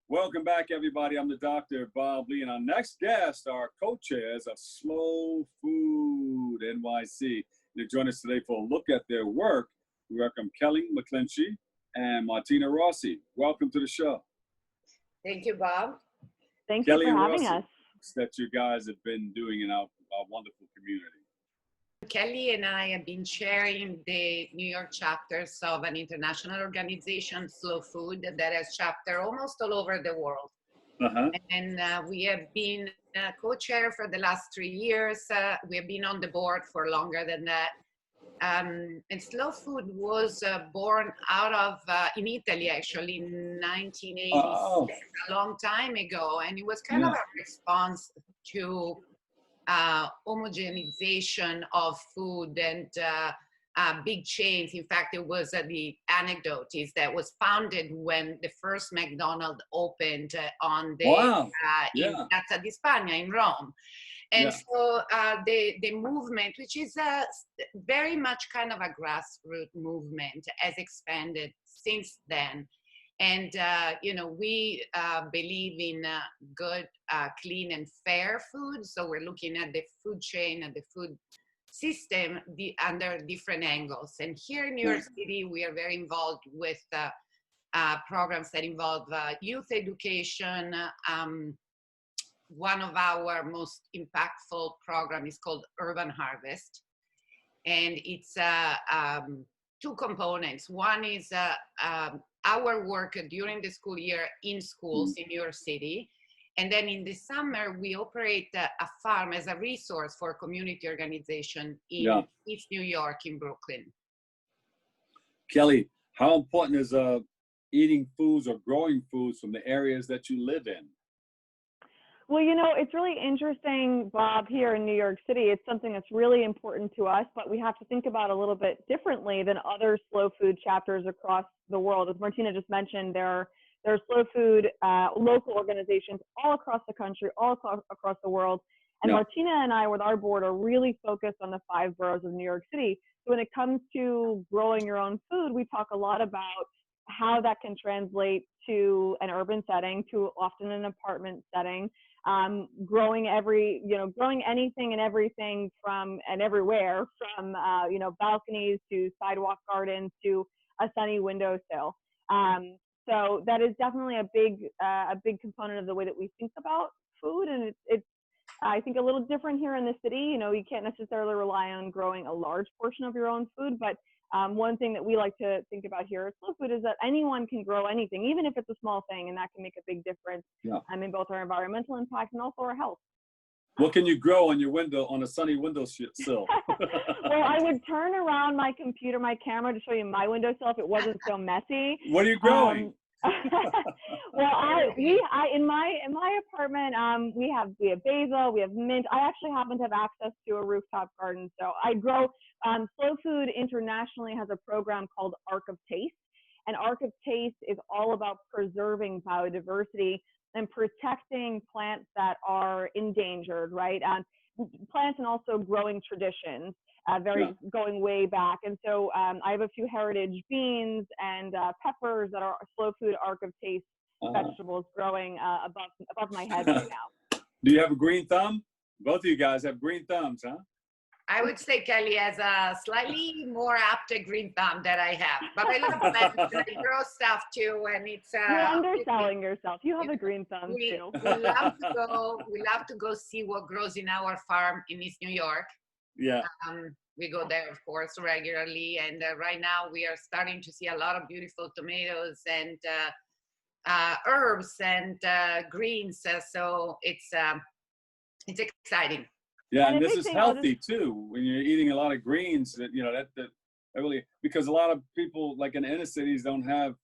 Welcome back, everybody. I'm the Dr. Bob Lee, and our next guest are co-chairs of Slow Food NYC. They join us today for a look at their work. We welcome Kelly McGlinchey and Martina Rossi. Welcome to the show. Thank you, Bob. Thank Kelly you for and having Rossi, us. that you guys have been doing in our wonderful community. Kelly and I have been chairing the New York chapters of an international organization, Slow Food, that has chapters almost all over the world. And we have been co-chair for the last 3 years. We have been on the board for longer than that. And Slow Food was born out of, in Italy actually, in 1986, a long time ago. And it was kind of a response to homogenization of food and big chains. In fact, it was the anecdote is that was founded when the first McDonald's opened on the in Piazza di Spagna in Rome. And so the movement, which is very much kind of a grassroots movement, has expanded since then. And, you know, we believe in good, clean and fair food. So we're looking at the food chain and the food system under different angles. And here in New York City, we are very involved with programs that involve youth education. One of our most impactful programs is called Urban Harvest. And it's two components. One is our work during the school year in schools in New York City. And then in the summer, we operate a farm as a resource for community organization in East New York, in Brooklyn. Kelly, how important is eating foods or growing foods from the areas that you live in? Well, you know, it's really interesting, Bob, here in New York City. It's something that's really important to us, but we have to think about it a little bit differently than other slow food chapters across the world. As Martina just mentioned, there are slow food local organizations all across the country, all across the world. And Martina and I, with our board, are really focused on the 5 boroughs of New York City. So when it comes to growing your own food, we talk a lot about how that can translate to an urban setting, to often an apartment setting. Growing growing anything and everything from and everywhere from, you know, balconies to sidewalk gardens to a sunny windowsill. So that is definitely a big component of the way that we think about food. And it's I think a little different here in the city. You know, you can't necessarily rely on growing a large portion of your own food, but one thing that we like to think about here at Slow Food is that anyone can grow anything, even if it's a small thing, and that can make a big difference in both our environmental impact and also our health. What can you grow on your window, on a sunny windowsill? Well, I would turn around my computer, my camera to show you my windowsill if it wasn't so messy. What are you growing? Well, in my apartment, we have basil, we have mint. I actually happen to have access to a rooftop garden, so I grow. Slow Food internationally has a program called Arc of Taste, and Arc of Taste is all about preserving biodiversity and protecting plants that are endangered, right? Plants and also growing traditions, going way back. And so I have a few heritage beans and peppers that are Slow Food Arc of Taste vegetables growing above my head right now. Do you have a green thumb? Both of you guys have green thumbs, huh? I would say Kelly has a slightly more apt green thumb that I have, but I love plants and I grow stuff too, and it's you're underselling yourself. You have a green thumb too. We love to go see what grows in our farm in East New York. Yeah. We go there, of course, regularly, and right now we are starting to see a lot of beautiful tomatoes and herbs and greens. So it's exciting. Yeah, and this is healthy too. When you're eating a lot of greens, that that really, because a lot of people like in the inner cities don't have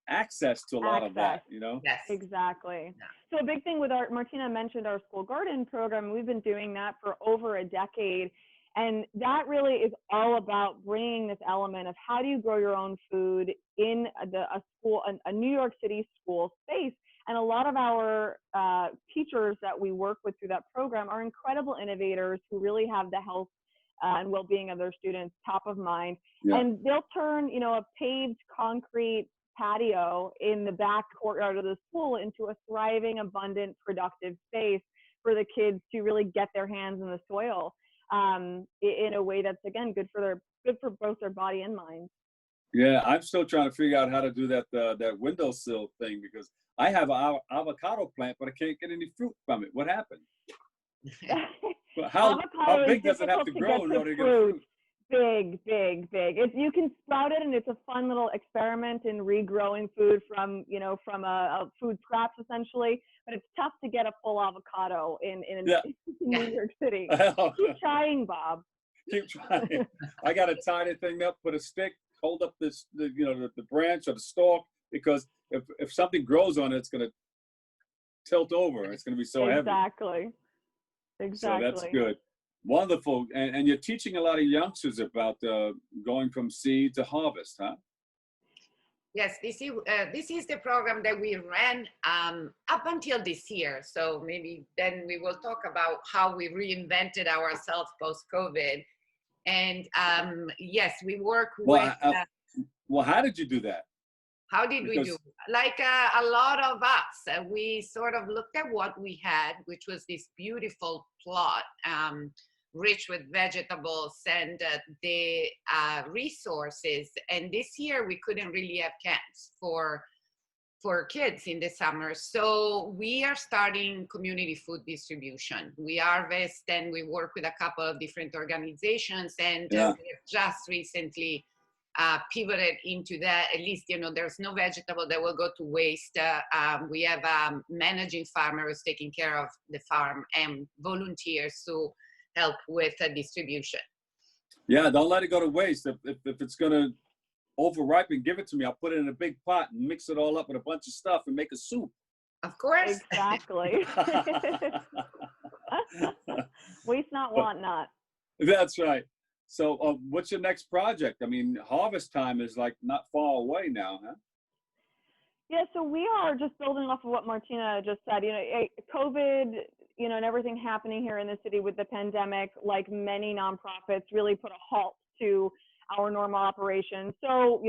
access to a lot of that, Yes, exactly. So a big thing with Martina mentioned our school garden program. We've been doing that for over a decade, and that really is all about bringing this element of how do you grow your own food in a New York City school space. And a lot of our teachers that we work with through that program are incredible innovators who really have the health and well-being of their students top of mind. And they'll turn, a paved concrete patio in the back courtyard of the school into a thriving, abundant, productive space for the kids to really get their hands in the soil in a way that's, again, good for both their body and mind. Yeah, I'm still trying to figure out how to do that that windowsill thing, because I have an avocado plant, but I can't get any fruit from it. What happened? How big does it have to grow in order to get fruit? Big. You can sprout it, and it's a fun little experiment in regrowing food from a food scraps essentially. But it's tough to get a full avocado in New York City. Keep trying, Bob. Keep trying. I got to tie the thing up, put a stick, hold up the branch or the stalk, because if something grows on it, it's going to tilt over. It's going to be so heavy. Exactly. So that's good. Wonderful. And you're teaching a lot of youngsters about going from seed to harvest, huh? Yes, this is the program that we ran up until this year. So maybe then we will talk about how we reinvented ourselves post-COVID. And yes, we work with... Well, how did you do that? How did we do? Like a lot of us, we sort of looked at what we had, which was this beautiful plot, rich with vegetables and the resources. And this year we couldn't really have camps for kids in the summer. So we are starting community food distribution. We harvest and we work with a couple of different organizations, and we have just recently pivoted into that. At least, there's no vegetable that will go to waste. We have managing farmers taking care of the farm and volunteers to help with distribution. Yeah, don't let it go to waste. If it's going to overripen, give it to me. I'll put it in a big pot and mix it all up with a bunch of stuff and make a soup. Of course. Exactly. Waste not, want not. That's right. So what's your next project? I mean, harvest time is like not far away now, huh? Yeah, so we are just building off of what Martina just said. COVID, and everything happening here in the city with the pandemic, like many nonprofits, really put a halt to our normal operations. So,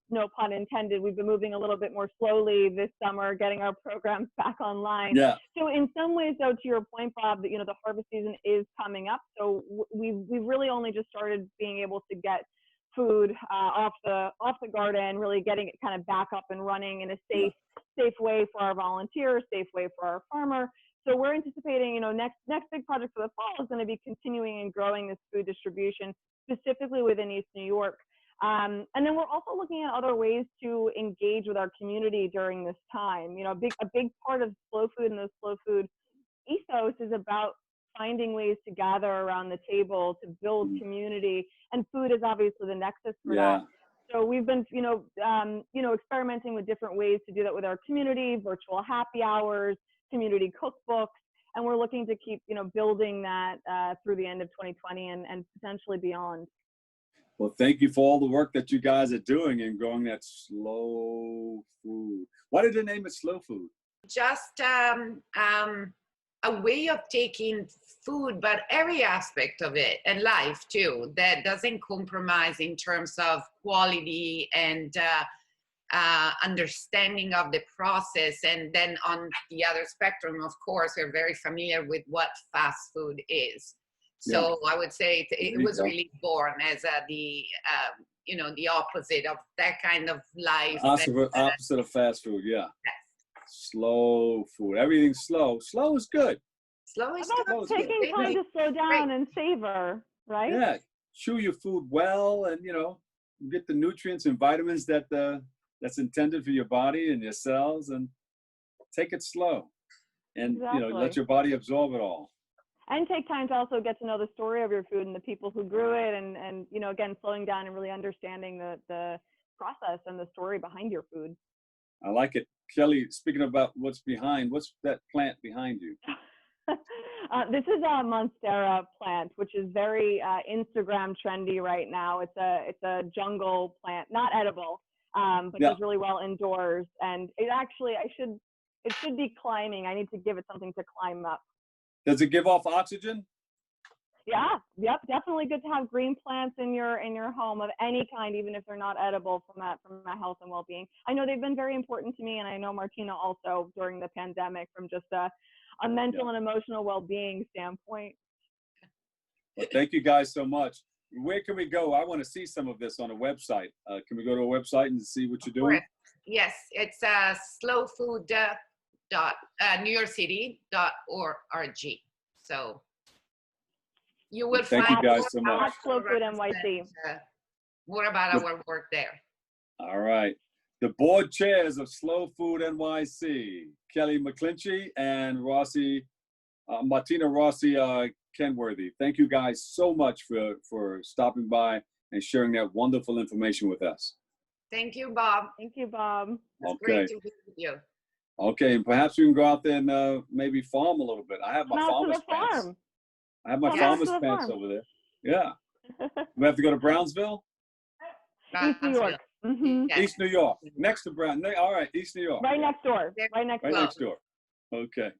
no pun intended, we've been moving a little bit more slowly this summer, getting our programs back online. Yeah. So in some ways, though, to your point, Bob, that, the harvest season is coming up. So we've really only just started being able to get food off the garden, really getting it kind of back up and running in a safe way for our volunteers, safe way for our farmer. So we're anticipating, next big project for the fall is going to be continuing and growing this food distribution, specifically within East New York. And then we're also looking at other ways to engage with our community during this time. A big part of slow food and the slow food ethos is about finding ways to gather around the table to build community, and food is obviously the nexus for that. So we've been, experimenting with different ways to do that with our community, virtual happy hours, community cookbooks, and we're looking to keep, building that through the end of 2020 and potentially beyond. Well, thank you for all the work that you guys are doing in growing that slow food. Why did they name it slow food? Just a way of taking food, but every aspect of it, and life too, that doesn't compromise in terms of quality and understanding of the process. And then on the other spectrum, of course, we're very familiar with what fast food is. So I would say it was really born as the opposite of that kind of life. Opposite of fast food, yeah. Yes. Slow food. Everything's slow. Slow is good. Slow is good. Taking time to slow down and savor, right? Yeah. Chew your food well, and get the nutrients and vitamins that's intended for your body and your cells, and take it slow, and let your body absorb it all. And take time to also get to know the story of your food and the people who grew it, and again, slowing down and really understanding the process and the story behind your food. I like it. Kelly, speaking about what's that plant behind you? This is a Monstera plant, which is very Instagram trendy right now. It's a jungle plant, not edible, but does really well indoors. And it actually, it should be climbing. I need to give it something to climb up. Does it give off oxygen? Yeah, yep, definitely good to have green plants in your home of any kind, even if they're not edible from a health and well-being. I know they've been very important to me, and I know Martina also during the pandemic from just a mental and emotional well-being standpoint. Well, thank you guys so much. Where can we go? I want to see some of this on a website. Can we go to a website and see what you're doing? Yes, it's slowfood.newyorkcity.org. So you will thank find you guys so much. Slow Food NYC. More about our work there. All right. The board chairs of Slow Food NYC, Kelly McGlinchey and Rossi, Martina Rossi Kenworthy. Thank you guys so much for stopping by and sharing that wonderful information with us. Thank you, Bob. Thank you, Bob. It's great to be with you. Okay, and perhaps we can go out there and maybe farm a little bit. I have my farmer's pants. I have my farmer's pants over there. Yeah. We have to go to Brownsville? East New York. Mm-hmm. Yes. East New York. Next to All right, East New York. Right next door. Right next door. Okay.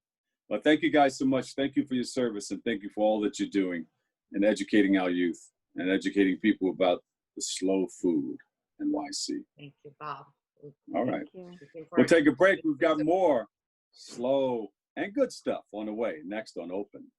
Well, thank you guys so much. Thank you for your service, and thank you for all that you're doing and educating our youth and educating people about the Slow Food NYC. Thank you, Bob. All right. We'll take a break. We've got more slow and good stuff on the way next on Open.